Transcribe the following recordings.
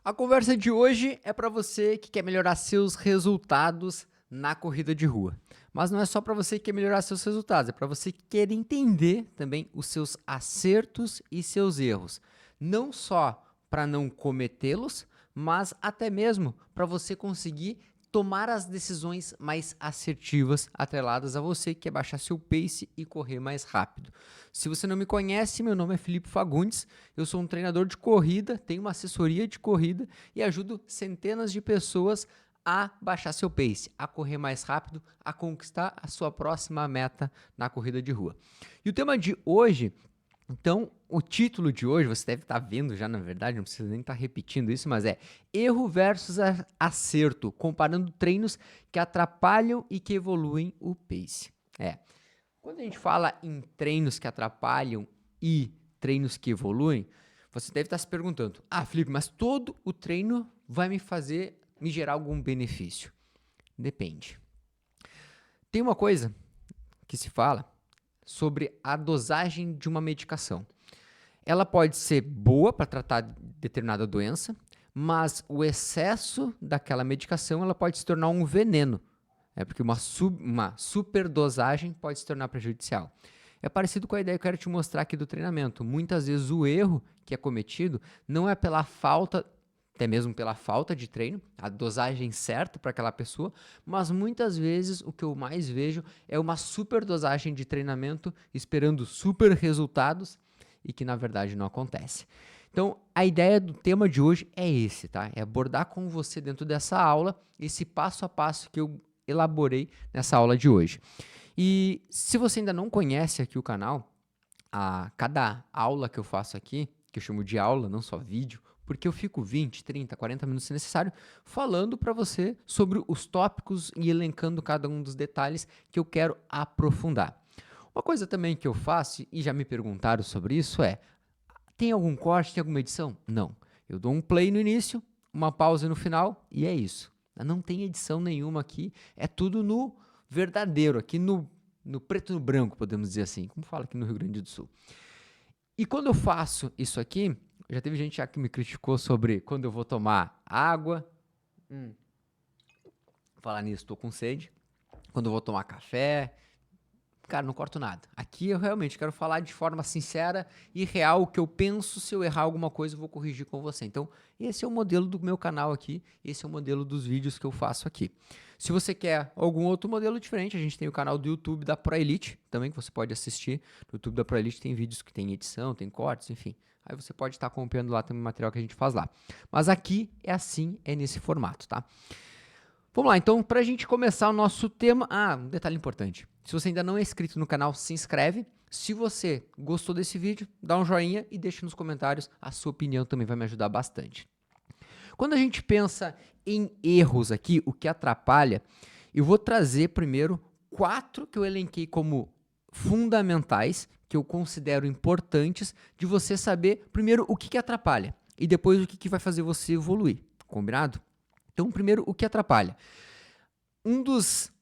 A conversa de hoje é para você que quer melhorar seus resultados na corrida de rua. Mas não é só para você que quer melhorar seus resultados, é para você que quer entender também os seus acertos e seus erros. Não só para não cometê-los, mas até mesmo para você conseguir tomar as decisões mais assertivas atreladas a você que quer baixar seu pace e correr mais rápido. Se você não me conhece, meu nome é Felipe Fagundes, eu sou um treinador de corrida, tenho uma assessoria de corrida e ajudo centenas de pessoas a baixar seu pace, a correr mais rápido, a conquistar a sua próxima meta na corrida de rua. E o tema de hoje, então, o título de hoje, você deve estar vendo já, na verdade, não precisa nem estar repetindo isso, mas é erro versus acerto, comparando treinos que atrapalham e que evoluem o pace. Quando a gente fala em treinos que atrapalham e treinos que evoluem, você deve estar se perguntando: Felipe, mas todo o treino vai me gerar algum benefício? Depende. Tem uma coisa que se fala sobre a dosagem de uma medicação. Ela pode ser boa para tratar determinada doença, mas o excesso daquela medicação ela pode se tornar um veneno. Porque uma superdosagem pode se tornar prejudicial. É parecido com a ideia que eu quero te mostrar aqui do treinamento. Muitas vezes o erro que é cometido não é pela falta, até mesmo pela falta de treino, a dosagem certa para aquela pessoa, mas muitas vezes o que eu mais vejo é uma superdosagem de treinamento esperando super resultados e que na verdade não acontece. Então, a ideia do tema de hoje é esse, tá? É abordar com você dentro dessa aula esse passo a passo que eu elaborei nessa aula de hoje. E se você ainda não conhece aqui o canal, a cada aula que eu faço aqui, que eu chamo de aula, não só vídeo, porque eu fico 20, 30, 40 minutos se necessário falando para você sobre os tópicos e elencando cada um dos detalhes que eu quero aprofundar. Uma coisa também que eu faço, e já me perguntaram sobre isso, tem algum corte, tem alguma edição? Não. Eu dou um play no início, uma pausa no final e é isso. Não tem edição nenhuma aqui, é tudo no verdadeiro, aqui no preto e no branco, podemos dizer assim, como fala aqui no Rio Grande do Sul. E quando eu faço isso aqui, já teve gente já que me criticou sobre quando eu vou tomar água. Falar nisso, estou com sede. Quando eu vou tomar café. Cara, não corto nada. Aqui eu realmente quero falar de forma sincera e real o que eu penso. Se eu errar alguma coisa, eu vou corrigir com você. Então, esse é o modelo do meu canal aqui. Esse é o modelo dos vídeos que eu faço aqui. Se você quer algum outro modelo diferente, a gente tem o canal do YouTube da ProElite, também que você pode assistir. No YouTube da ProElite tem vídeos que tem edição, tem cortes, enfim. Aí você pode estar acompanhando lá também o material que a gente faz lá. Mas aqui é assim, é nesse formato, tá? Vamos lá, então, para a gente começar o nosso tema... um detalhe importante. Se você ainda não é inscrito no canal, se inscreve. Se você gostou desse vídeo, dá um joinha e deixa nos comentários. A sua opinião também vai me ajudar bastante. Quando a gente pensa em erros aqui, o que atrapalha, eu vou trazer primeiro 4 que eu elenquei como fundamentais, que eu considero importantes, de você saber primeiro o que atrapalha e depois o que vai fazer você evoluir. Combinado? Então, primeiro, o que atrapalha? Um dos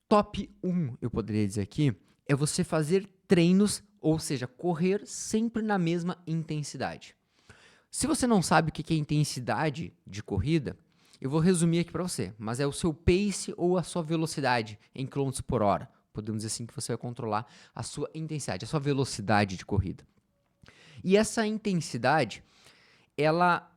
top 1, eu poderia dizer aqui, é você fazer treinos, ou seja, correr sempre na mesma intensidade. Se você não sabe o que é intensidade de corrida, eu vou resumir aqui para você, mas é o seu pace ou a sua velocidade em km por hora. Podemos dizer assim que você vai controlar a sua intensidade, a sua velocidade de corrida. E essa intensidade, ela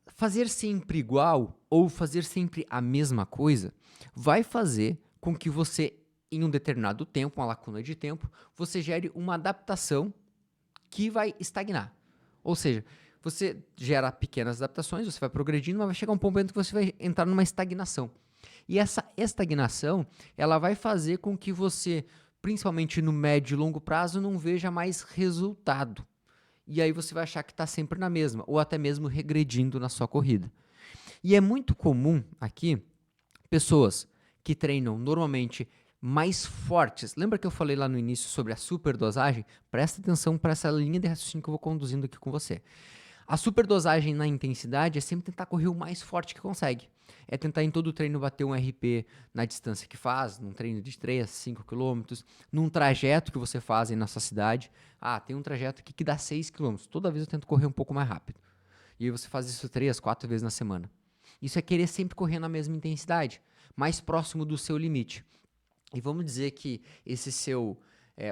fazer sempre igual ou fazer sempre a mesma coisa vai fazer com que você, em um determinado tempo, uma lacuna de tempo, você gere uma adaptação que vai estagnar. Ou seja, você gera pequenas adaptações, você vai progredindo, mas vai chegar um momento que você vai entrar numa estagnação. E essa estagnação, ela vai fazer com que você, principalmente no médio e longo prazo, não veja mais resultado. E aí você vai achar que está sempre na mesma, ou até mesmo regredindo na sua corrida. E é muito comum aqui pessoas que treinam normalmente mais fortes. Lembra que eu falei lá no início sobre a superdosagem? Presta atenção para essa linha de raciocínio que eu vou conduzindo aqui com você. A superdosagem na intensidade é sempre tentar correr o mais forte que consegue. É tentar em todo treino bater um RP na distância que faz, num treino de 3 a 5 km, num trajeto que você faz aí na sua cidade. Tem um trajeto aqui que dá 6 km. Toda vez eu tento correr um pouco mais rápido. E aí você faz isso 3, 4 vezes na semana. Isso é querer sempre correr na mesma intensidade, mais próximo do seu limite. E vamos dizer que esse seu,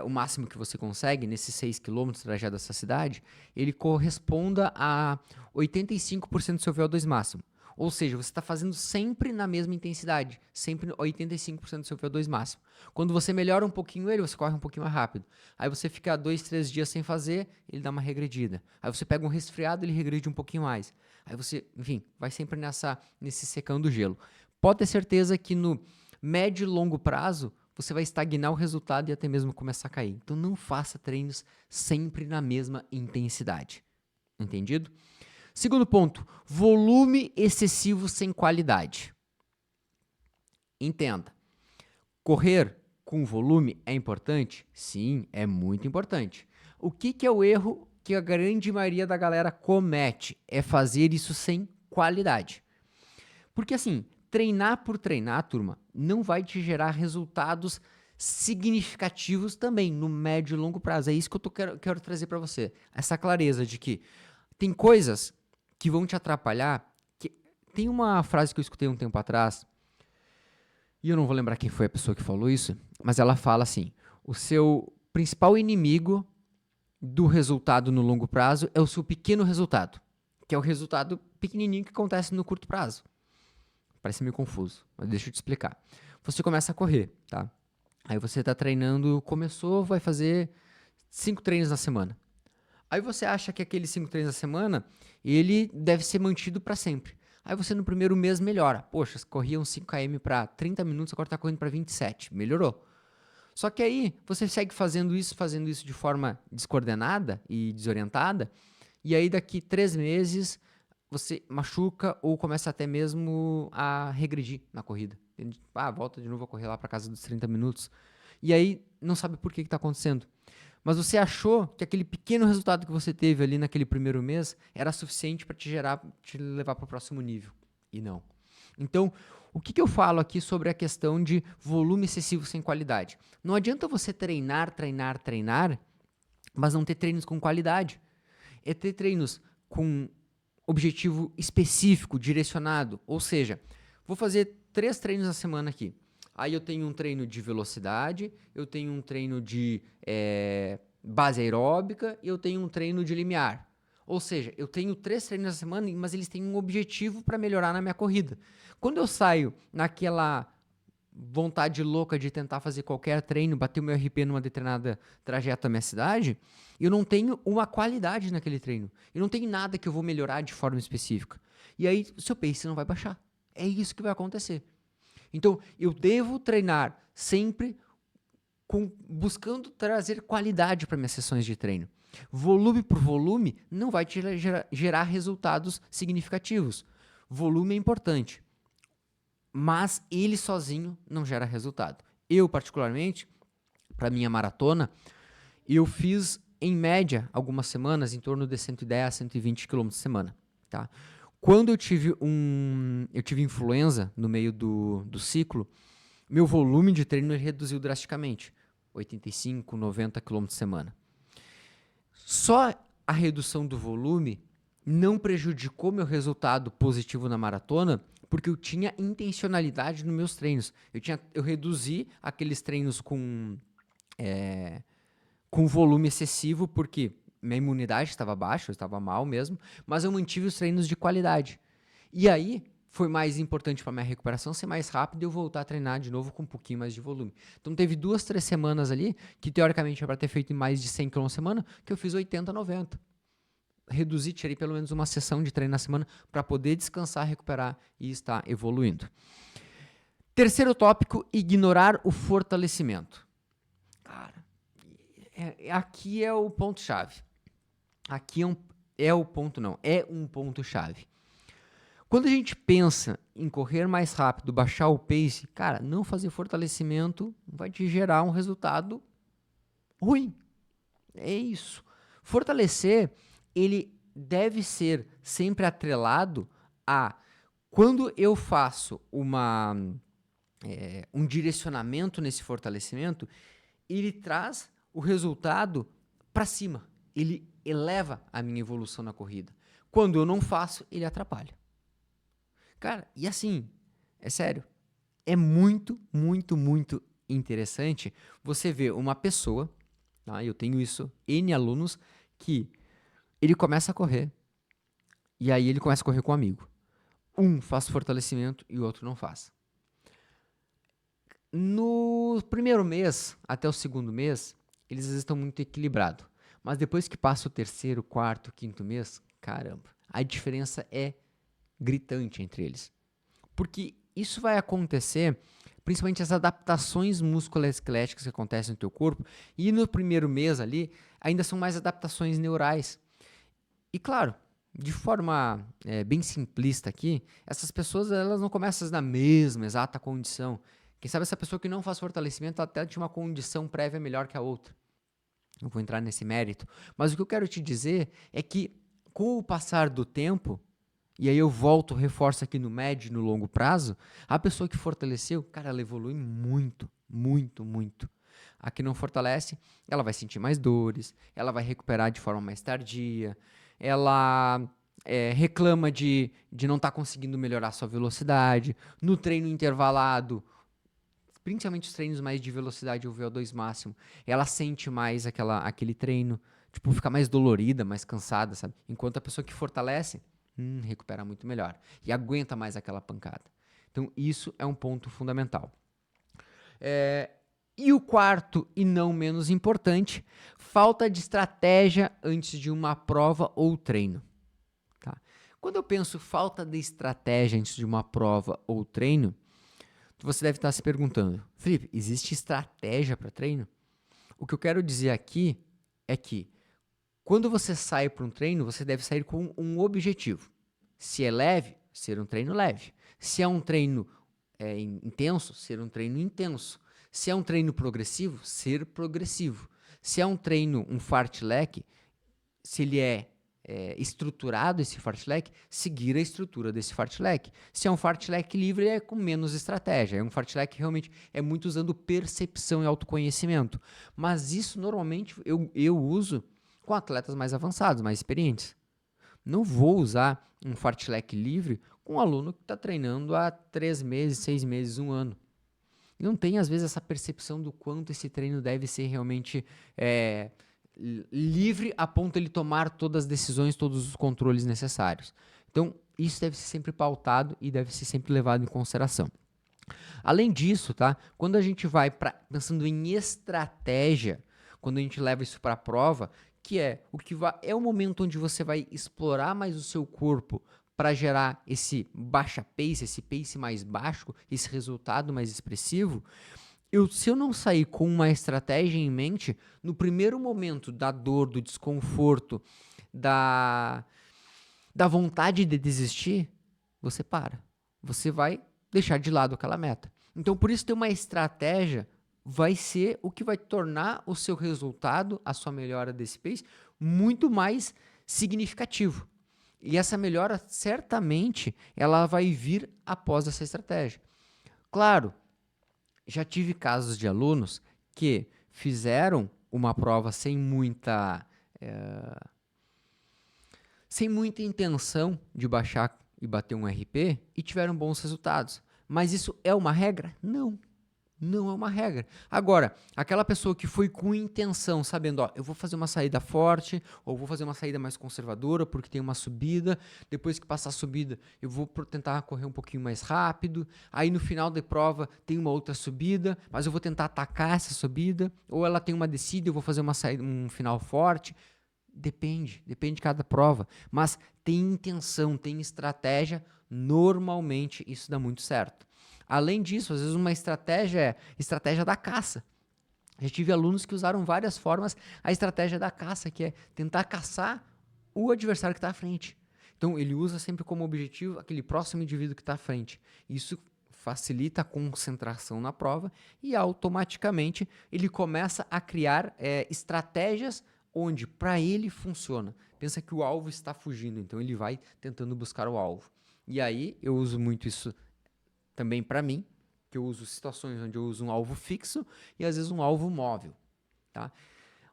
o máximo que você consegue, nesses 6 quilômetros trajeto dessa cidade, ele corresponda a 85% do seu VO2 máximo. Ou seja, você está fazendo sempre na mesma intensidade, sempre 85% do seu VO2 máximo. Quando você melhora um pouquinho ele, você corre um pouquinho mais rápido. Aí você fica 2, 3 dias sem fazer, ele dá uma regredida. Aí você pega um resfriado, ele regride um pouquinho mais. Aí você, enfim, vai sempre nesse secando gelo. Pode ter certeza que no médio e longo prazo, você vai estagnar o resultado e até mesmo começar a cair. Então não faça treinos sempre na mesma intensidade. Entendido? Segundo ponto, volume excessivo sem qualidade. Entenda, correr com volume é importante? Sim, é muito importante. O que é o erro que a grande maioria da galera comete? É fazer isso sem qualidade. Porque assim, treinar por treinar, turma, não vai te gerar resultados significativos também no médio e longo prazo. É isso que eu quero trazer para você. Essa clareza de que tem coisas que vão te atrapalhar. Tem uma frase que eu escutei um tempo atrás, e eu não vou lembrar quem foi a pessoa que falou isso, mas ela fala assim: o seu principal inimigo do resultado no longo prazo é o seu pequeno resultado, que é o resultado pequenininho que acontece no curto prazo. Parece meio confuso, mas deixa eu te explicar. Você começa a correr, tá? Aí você está treinando, começou, vai fazer 5 treinos na semana. Aí você acha que aqueles 5 treinos na semana, ele deve ser mantido para sempre. Aí você no primeiro mês melhora. Poxa, corria uns 5 km para 30 minutos, agora está correndo para 27. Melhorou. Só que aí você segue fazendo isso de forma descoordenada e desorientada, e aí daqui 3 meses você machuca ou começa até mesmo a regredir na corrida. Volta de novo a correr lá para casa dos 30 minutos. E aí não sabe por que está acontecendo. Mas você achou que aquele pequeno resultado que você teve ali naquele primeiro mês era suficiente para te levar para o próximo nível. E não. Então, o que eu falo aqui sobre a questão de volume excessivo sem qualidade? Não adianta você treinar, mas não ter treinos com qualidade. É ter treinos com objetivo específico, direcionado. Ou seja, vou fazer 3 treinos na semana aqui. Aí eu tenho um treino de velocidade, eu tenho um treino de base aeróbica e eu tenho um treino de limiar. Ou seja, eu tenho 3 treinos na semana, mas eles têm um objetivo para melhorar na minha corrida. Quando eu saio naquela vontade louca de tentar fazer qualquer treino, bater o meu RP numa determinada trajeto da minha cidade, eu não tenho uma qualidade naquele treino. Eu não tenho nada que eu vou melhorar de forma específica. E aí o seu pace não vai baixar. É isso que vai acontecer. Então, eu devo treinar sempre buscando trazer qualidade para minhas sessões de treino. Volume por volume não vai te gerar resultados significativos. Volume é importante, mas ele sozinho não gera resultado. Eu, particularmente, para minha maratona, eu fiz, em média, algumas semanas, em torno de 110 a 120 km por semana. Tá? Quando eu tive influenza no meio do ciclo, meu volume de treino reduziu drasticamente, 85, 90 km por semana. Só a redução do volume não prejudicou meu resultado positivo na maratona, porque eu tinha intencionalidade nos meus treinos. Eu reduzi aqueles treinos com volume excessivo, porque minha imunidade estava baixa, eu estava mal mesmo, mas eu mantive os treinos de qualidade. E aí, foi mais importante para minha recuperação ser mais rápido e eu voltar a treinar de novo com um pouquinho mais de volume. Então, teve 2, 3 semanas ali, que teoricamente era para ter feito mais de 100 km na semana, que eu fiz 80, 90. Reduzi, tirei pelo menos uma sessão de treino na semana para poder descansar, recuperar e estar evoluindo. Terceiro tópico, ignorar o fortalecimento. Cara, aqui é o ponto-chave. É um ponto-chave. Quando a gente pensa em correr mais rápido, baixar o pace, cara, não fazer fortalecimento vai te gerar um resultado ruim. É isso. Fortalecer, ele deve ser sempre atrelado a quando eu faço um direcionamento nesse fortalecimento, ele traz o resultado para cima. Ele eleva a minha evolução na corrida. Quando eu não faço, ele atrapalha. Cara, e assim, é sério, é muito, muito, muito interessante você ver uma pessoa, tá? Eu tenho isso, N alunos, que ele começa a correr, e aí ele começa a correr com um amigo. Um faz fortalecimento e o outro não faz. No primeiro mês até o segundo mês, eles estão muito equilibrados. Mas depois que passa o terceiro, quarto, quinto mês, caramba, a diferença é gritante entre eles. Porque isso vai acontecer, principalmente as adaptações musculoesqueléticas que acontecem no teu corpo, e no primeiro mês ali, ainda são mais adaptações neurais. E claro, de forma bem simplista aqui, essas pessoas elas não começam na mesma exata condição. Quem sabe essa pessoa que não faz fortalecimento até tinha uma condição prévia melhor que a outra. Não vou entrar nesse mérito. Mas o que eu quero te dizer é que, com o passar do tempo, e aí eu volto, reforço aqui no médio e no longo prazo, a pessoa que fortaleceu, cara, ela evolui muito, muito, muito. A que não fortalece, ela vai sentir mais dores, ela vai recuperar de forma mais tardia, ela reclama de não estar conseguindo melhorar sua velocidade. No treino intervalado, principalmente os treinos mais de velocidade ou VO2 máximo, ela sente mais aquele treino, tipo, fica mais dolorida, mais cansada, sabe? Enquanto a pessoa que fortalece, recupera muito melhor e aguenta mais aquela pancada. Então, isso é um ponto fundamental. E o quarto, e não menos importante, falta de estratégia antes de uma prova ou treino. Tá? Quando eu penso falta de estratégia antes de uma prova ou treino, você deve estar se perguntando, Felipe, existe estratégia para treino? O que eu quero dizer aqui é que quando você sai para um treino, você deve sair com um objetivo. Se é leve, ser um treino leve. Se é um treino intenso, ser um treino intenso. Se é um treino progressivo, ser progressivo. Se é um treino, um fartlek, se ele é estruturado, esse fartlek, seguir a estrutura desse fartlek. Se é um fartlek livre, é com menos estratégia. É um fartlek que realmente é muito usando percepção e autoconhecimento. Mas isso, normalmente, eu uso com atletas mais avançados, mais experientes. Não vou usar um fartlek livre com um aluno que está treinando há 3 meses, 6 meses, 1 ano. E não tem, às vezes, essa percepção do quanto esse treino deve ser realmente livre a ponto de ele tomar todas as decisões, todos os controles necessários. Então, isso deve ser sempre pautado e deve ser sempre levado em consideração. Além disso, tá? Quando a gente vai pensando em estratégia, quando a gente leva isso para a prova, que é o momento onde você vai explorar mais o seu corpo para gerar esse baixa pace, esse pace mais baixo, esse resultado mais expressivo. Se eu não sair com uma estratégia em mente, no primeiro momento da dor, do desconforto, da vontade de desistir, você para. Você vai deixar de lado aquela meta. Então, por isso, ter uma estratégia vai ser o que vai tornar o seu resultado, a sua melhora desse pace, muito mais significativo. E essa melhora, certamente, ela vai vir após essa estratégia. Claro, já tive casos de alunos que fizeram uma prova sem muita intenção de baixar e bater um RP e tiveram bons resultados. Mas isso é uma regra? Não. Não é uma regra. Agora, aquela pessoa que foi com intenção, sabendo, ó, eu vou fazer uma saída forte, ou vou fazer uma saída mais conservadora, porque tem uma subida, depois que passar a subida, eu vou tentar correr um pouquinho mais rápido, aí no final da prova tem uma outra subida, mas eu vou tentar atacar essa subida, ou ela tem uma descida, eu vou fazer uma saída, um final forte. Depende de cada prova, mas tem intenção, tem estratégia, normalmente isso dá muito certo. Além disso, às vezes uma estratégia é estratégia da caça. Já tive alunos que usaram várias formas a estratégia da caça, que é tentar caçar o adversário que está à frente. Então, ele usa sempre como objetivo aquele próximo indivíduo que está à frente. Isso facilita a concentração na prova e automaticamente ele começa a criar estratégias onde para ele funciona. Pensa que o alvo está fugindo, então ele vai tentando buscar o alvo. E aí eu uso muito isso também para mim, que eu uso situações onde eu uso um alvo fixo e às vezes um alvo móvel. Tá?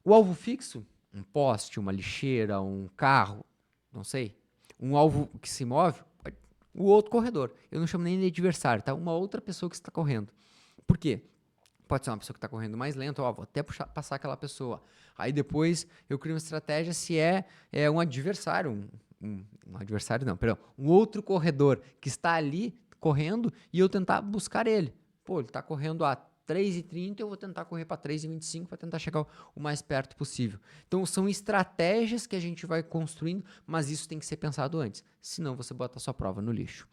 O alvo fixo, um poste, uma lixeira, um carro, não sei. Um alvo que se move, o outro corredor. Eu não chamo nem de adversário, tá? Uma outra pessoa que está correndo. Por quê? Pode ser uma pessoa que está correndo mais lento, vou até passar aquela pessoa. Aí depois eu crio uma estratégia se é um adversário, um adversário não, perdão, um outro corredor que está ali correndo e eu tentar buscar ele. Pô, ele está correndo a 3h30, eu vou tentar correr para 3h25 para tentar chegar o mais perto possível. Então são estratégias que a gente vai construindo, mas isso tem que ser pensado antes, senão você bota a sua prova no lixo.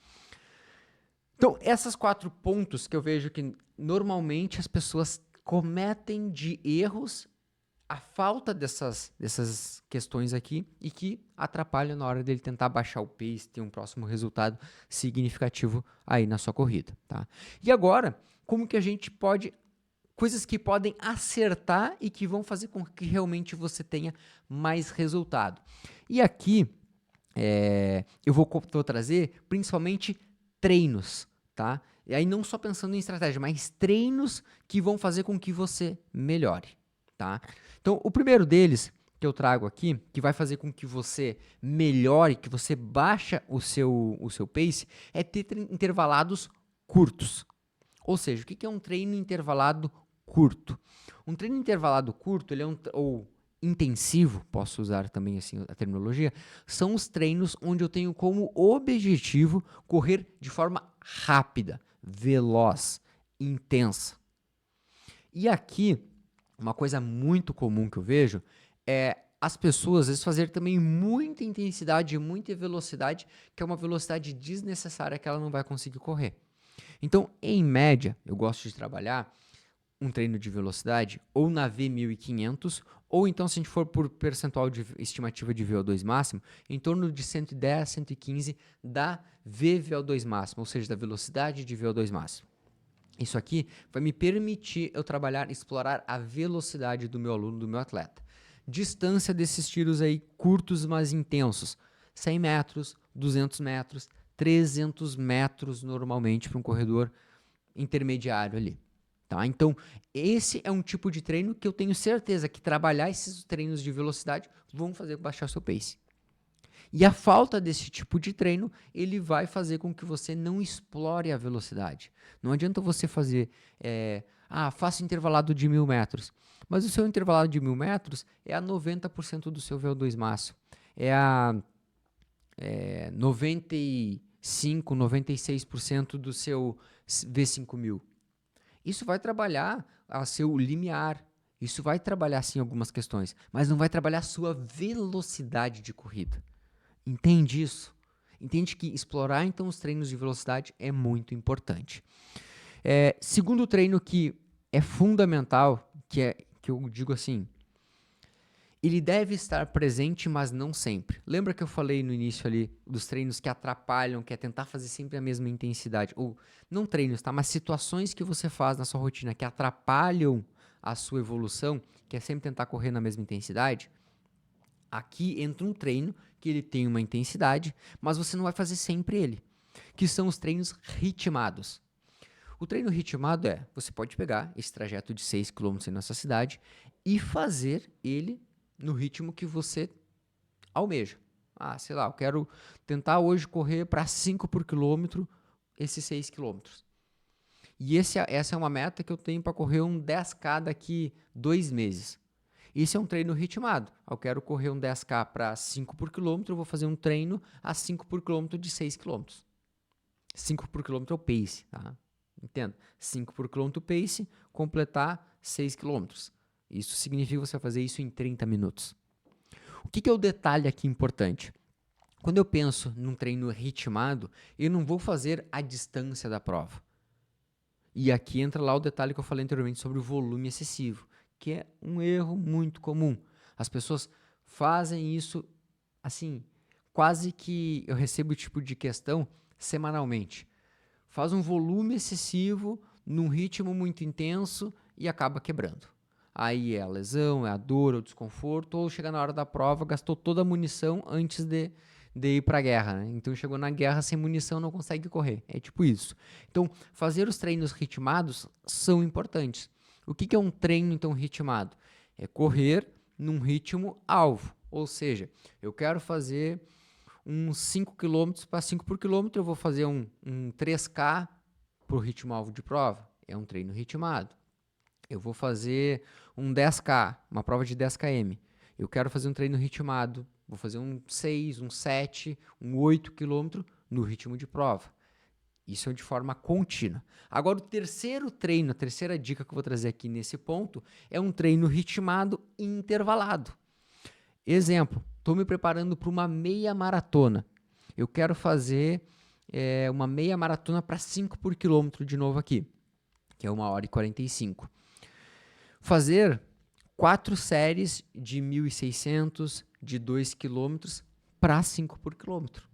Então, esses 4 pontos que eu vejo que normalmente as pessoas cometem de erros, a falta dessas questões aqui e que atrapalham na hora dele tentar baixar o pace, ter um próximo resultado significativo aí na sua corrida, tá? E agora, como que a gente pode, coisas que podem acertar e que vão fazer com que realmente você tenha mais resultado. E aqui, eu vou trazer principalmente treinos, tá? E aí não só pensando em estratégia, mas treinos que vão fazer com que você melhore, tá? Então, o primeiro deles que eu trago aqui, que vai fazer com que você melhore, que você baixa o seu pace, é ter intervalados curtos. Ou seja, o que é um treino intervalado curto? Um treino intervalado curto, ele é ou intensivo, posso usar também assim a terminologia, são os treinos onde eu tenho como objetivo correr de forma rápida, veloz, intensa. E aqui, uma coisa muito comum que eu vejo é as pessoas às vezes fazerem também muita intensidade e muita velocidade, que é uma velocidade desnecessária que ela não vai conseguir correr. Então, em média, eu gosto de trabalhar um treino de velocidade ou na V1500, ou então, se a gente for por percentual de estimativa de VO2 máximo, em torno de 110, 115 da VVO2 máximo, ou seja, da velocidade de VO2 máximo. Isso aqui vai me permitir eu trabalhar, explorar a velocidade do meu aluno, do meu atleta. Distância desses tiros aí curtos, mas intensos. 100 metros, 200 metros, 300 metros normalmente para um corredor intermediário ali. Tá? Então, esse é um tipo de treino que eu tenho certeza que trabalhar esses treinos de velocidade vão fazer baixar seu pace. E a falta desse tipo de treino, ele vai fazer com que você não explore a velocidade. Não adianta você fazer, faça intervalado de 1.000 metros, mas o seu intervalado de 1.000 metros é a 90% do seu VO2 máximo. É a 95, 96% do seu V5000. Isso vai trabalhar a seu limiar, isso vai trabalhar sim algumas questões, mas não vai trabalhar a sua velocidade de corrida. Entende isso? Entende que explorar então os treinos de velocidade é muito importante. Segundo treino que é fundamental, que eu digo assim, ele deve estar presente, mas não sempre. Lembra que eu falei no início ali dos treinos que atrapalham, que é tentar fazer sempre a mesma intensidade? Ou não treinos, tá? Mas situações que você faz na sua rotina que atrapalham a sua evolução, que é sempre tentar correr na mesma intensidade. Aqui entra um treino que ele tem uma intensidade, mas você não vai fazer sempre ele, que são os treinos ritmados. O treino ritmado você pode pegar esse trajeto de 6 km na sua cidade e fazer ele no ritmo que você almeja. Sei lá, eu quero tentar hoje correr para 5 por quilômetro esses 6 quilômetros. E essa é uma meta que eu tenho para correr um 10K daqui 2 meses. Isso é um treino ritmado. Eu quero correr um 10K para 5 por quilômetro, eu vou fazer um treino a 5 por quilômetro de 6 quilômetros. 5 por quilômetro é o pace, tá? Entenda? 5 por quilômetro pace, completar 6 quilômetros. Isso significa você fazer isso em 30 minutos. O que é o detalhe aqui importante? Quando eu penso num treino ritmado, eu não vou fazer a distância da prova. E aqui entra lá o detalhe que eu falei anteriormente sobre o volume excessivo, que é um erro muito comum. As pessoas fazem isso assim, quase que eu recebo o tipo de questão semanalmente. Faz um volume excessivo, num ritmo muito intenso e acaba quebrando. Aí é a lesão, é a dor, é o desconforto, ou chega na hora da prova, gastou toda a munição antes de ir para a guerra, né? Então chegou na guerra sem munição, não consegue correr. É tipo isso. Então, fazer os treinos ritmados são importantes. O que é um treino, então, ritmado? É correr num ritmo alvo. Ou seja, eu quero fazer uns 5 km para 5 por quilômetro, eu vou fazer um 3K para o ritmo-alvo de prova. É um treino ritmado. Eu vou fazer um 10K, uma prova de 10 km. Eu quero fazer um treino ritmado. Vou fazer um 6, um 7, um 8 km no ritmo de prova. Isso é de forma contínua. Agora, o terceiro treino, a terceira dica que eu vou trazer aqui nesse ponto, é um treino ritmado e intervalado. Exemplo, estou me preparando para uma meia maratona. Eu quero fazer uma meia maratona para 5 por quilômetro de novo aqui, que é 1h45. Fazer 4 séries de 1.600, de 2 km para 5 por quilômetro.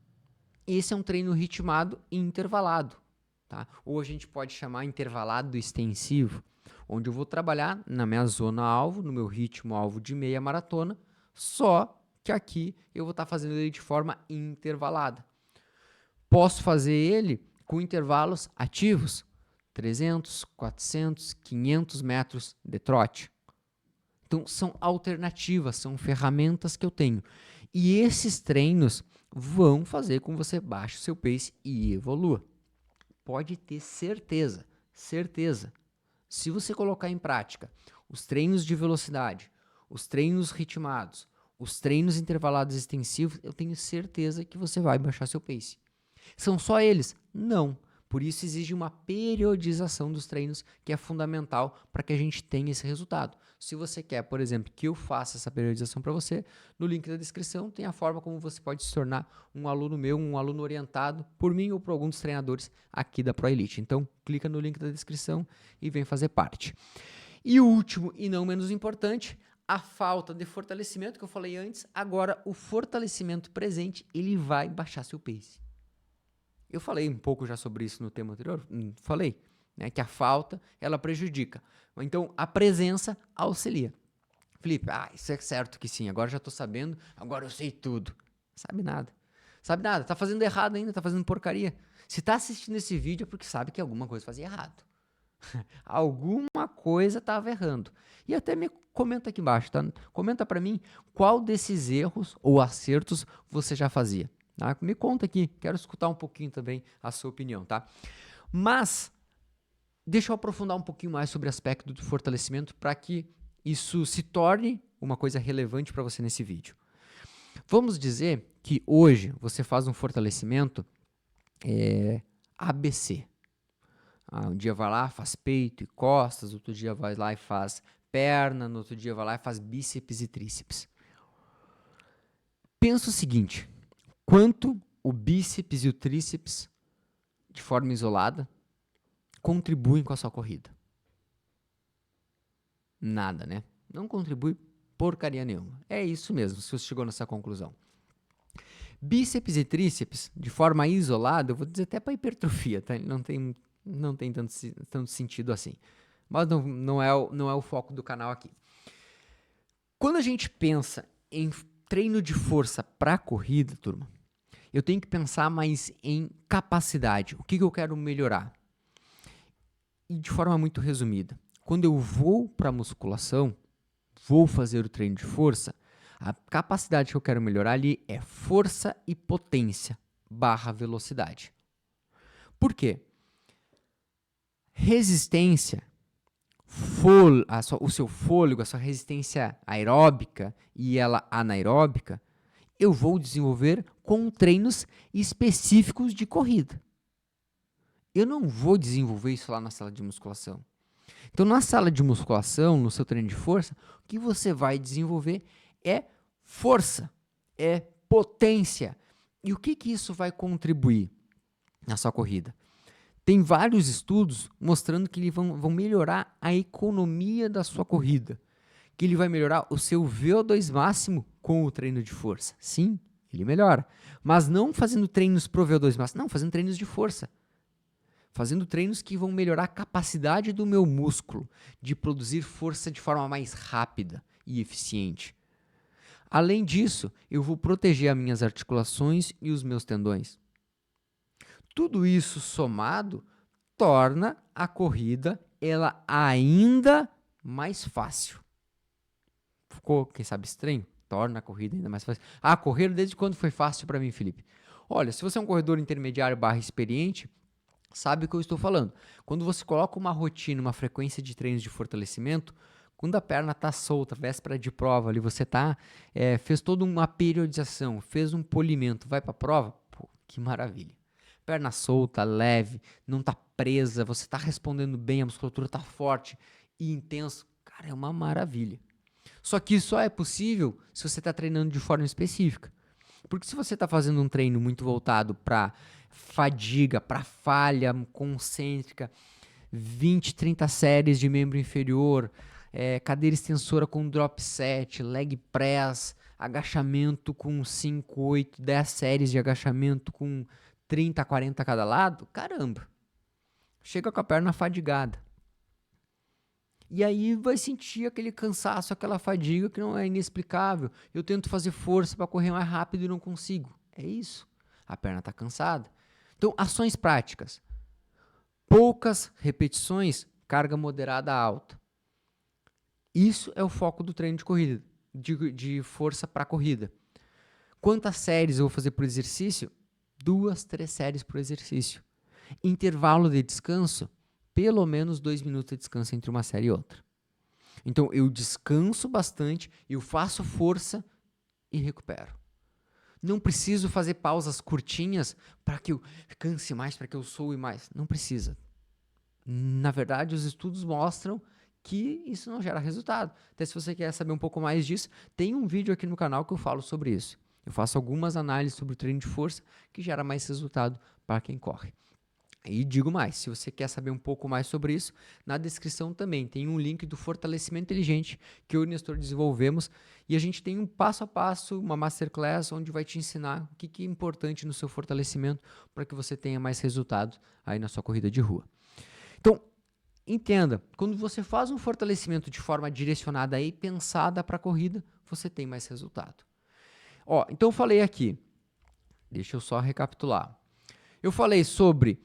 Esse é um treino ritmado e intervalado, tá? Ou a gente pode chamar intervalado extensivo, onde eu vou trabalhar na minha zona-alvo, no meu ritmo-alvo de meia maratona, só que aqui eu vou estar fazendo ele de forma intervalada. Posso fazer ele com intervalos ativos, 300, 400, 500 metros de trote. Então, são alternativas, são ferramentas que eu tenho. E esses treinos vão fazer com que você baixe o seu pace e evolua. Pode ter certeza, certeza. Se você colocar em prática os treinos de velocidade, os treinos ritmados, os treinos intervalados extensivos, eu tenho certeza que você vai baixar seu pace. São só eles? Não. Por isso exige uma periodização dos treinos que é fundamental para que a gente tenha esse resultado. Se você quer, por exemplo, que eu faça essa periodização para você, no link da descrição tem a forma como você pode se tornar um aluno meu, um aluno orientado por mim ou por algum dos treinadores aqui da ProElite. Então, clica no link da descrição e vem fazer parte. E o último e não menos importante, a falta de fortalecimento que eu falei antes. Agora, o fortalecimento presente, ele vai baixar seu pace. Eu falei um pouco já sobre isso no tema anterior, falei, né, que a falta, ela prejudica. Então, a presença auxilia. Felipe, isso é certo que sim, agora já estou sabendo, agora eu sei tudo. Sabe nada. Sabe nada, tá fazendo errado ainda, tá fazendo porcaria. Se tá assistindo esse vídeo é porque sabe que alguma coisa fazia errado. Alguma coisa estava errando. E até me comenta aqui embaixo, tá? Comenta para mim qual desses erros ou acertos você já fazia. Tá? Me conta aqui, quero escutar um pouquinho também a sua opinião, tá? Mas, deixa eu aprofundar um pouquinho mais sobre o aspecto do fortalecimento para que isso se torne uma coisa relevante para você nesse vídeo. Vamos dizer que hoje você faz um fortalecimento ABC. Um dia vai lá, faz peito e costas, outro dia vai lá e faz perna, no outro dia vai lá e faz bíceps e tríceps. Pensa o seguinte, quanto o bíceps e o tríceps, de forma isolada, contribuem com a sua corrida? Nada, né? Não contribui porcaria nenhuma. É isso mesmo, se você chegou nessa conclusão. Bíceps e tríceps, de forma isolada, eu vou dizer até para hipertrofia, tá? Não tem tanto sentido assim. Mas não é o foco do canal aqui. Quando a gente pensa em treino de força para corrida, turma, eu tenho que pensar mais em capacidade. O que eu quero melhorar? E de forma muito resumida, quando eu vou para a musculação, vou fazer o treino de força, a capacidade que eu quero melhorar ali é força e potência / velocidade. Por quê? Resistência, o seu fôlego, a sua resistência aeróbica e ela anaeróbica, eu vou desenvolver com treinos específicos de corrida. Eu não vou desenvolver isso lá na sala de musculação. Então, na sala de musculação, no seu treino de força, o que você vai desenvolver é força, é potência. E o que isso vai contribuir na sua corrida? Tem vários estudos mostrando que eles vão melhorar a economia da sua corrida, que ele vai melhorar o seu VO2 máximo com o treino de força. Sim, ele melhora, mas não fazendo treinos pro VO2 máximo, não, fazendo treinos de força. Fazendo treinos que vão melhorar a capacidade do meu músculo de produzir força de forma mais rápida e eficiente. Além disso, eu vou proteger as minhas articulações e os meus tendões. Tudo isso somado torna a corrida ela ainda mais fácil. Ficou, quem sabe, estranho? torna a corrida ainda mais fácil. Ah, correr desde quando foi fácil para mim, Felipe? Olha, se você é um corredor intermediário / experiente, sabe o que eu estou falando. Quando você coloca uma rotina, uma frequência de treinos de fortalecimento, quando a perna está solta, véspera de prova, ali você fez toda uma periodização, fez um polimento, vai para a prova, pô, que maravilha. Perna solta, leve, não está presa, você está respondendo bem, a musculatura está forte e intenso. Cara, é uma maravilha. Só que isso só é possível se você está treinando de forma específica. Porque se você está fazendo um treino muito voltado para fadiga, para falha concêntrica, 20, 30 séries de membro inferior, cadeira extensora com drop set, leg press, agachamento com 5, 8, 10 séries de agachamento com 30, 40 a cada lado, caramba, chega com a perna fadigada. E aí vai sentir aquele cansaço, aquela fadiga que não é inexplicável. Eu tento fazer força para correr mais rápido e não consigo. É isso. A perna está cansada. Então, ações práticas. Poucas repetições, carga moderada alta. Isso é o foco do treino de corrida, de força para corrida. Quantas séries eu vou fazer por exercício? 2, 3 séries por exercício. Intervalo de descanso, pelo menos 2 minutos de descanso entre uma série e outra. Então, eu descanso bastante, eu faço força e recupero. Não preciso fazer pausas curtinhas para que eu canse mais, para que eu soe mais. Não precisa. Na verdade, os estudos mostram que isso não gera resultado. Até se você quer saber um pouco mais disso, tem um vídeo aqui no canal que eu falo sobre isso. Eu faço algumas análises sobre o treino de força que gera mais resultado para quem corre. E digo mais, se você quer saber um pouco mais sobre isso, na descrição também tem um link do fortalecimento inteligente que eu e o Nestor desenvolvemos e a gente tem um passo a passo, uma masterclass onde vai te ensinar o que é importante no seu fortalecimento para que você tenha mais resultado aí na sua corrida de rua. Então, entenda, quando você faz um fortalecimento de forma direcionada e pensada para a corrida, você tem mais resultado. Então eu falei aqui, deixa eu só recapitular. Eu falei sobre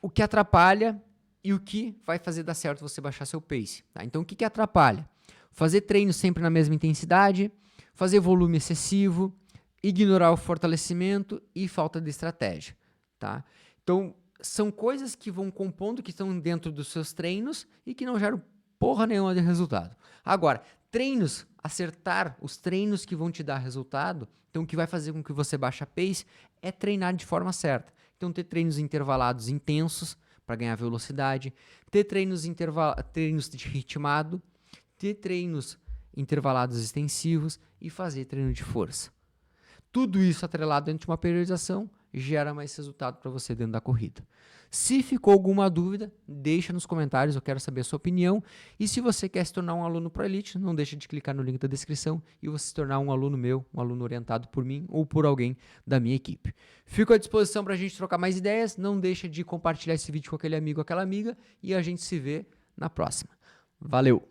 o que atrapalha e o que vai fazer dar certo você baixar seu pace. Tá? Então, o que atrapalha? Fazer treino sempre na mesma intensidade, fazer volume excessivo, ignorar o fortalecimento e falta de estratégia. Tá? Então, são coisas que vão compondo, que estão dentro dos seus treinos e que não geram porra nenhuma de resultado. Agora, acertar os treinos que vão te dar resultado, então o que vai fazer com que você baixe a pace é treinar de forma certa. Então, ter treinos intervalados intensos para ganhar velocidade, ter treinos de ritmado, ter treinos intervalados extensivos e fazer treino de força. Tudo isso atrelado dentro de uma periodização gera mais resultado para você dentro da corrida. Se ficou alguma dúvida, deixa nos comentários, eu quero saber a sua opinião. E se você quer se tornar um aluno Pro Elite, não deixa de clicar no link da descrição e você se tornar um aluno meu, um aluno orientado por mim ou por alguém da minha equipe. Fico à disposição para a gente trocar mais ideias, não deixa de compartilhar esse vídeo com aquele amigo ou aquela amiga e a gente se vê na próxima. Valeu!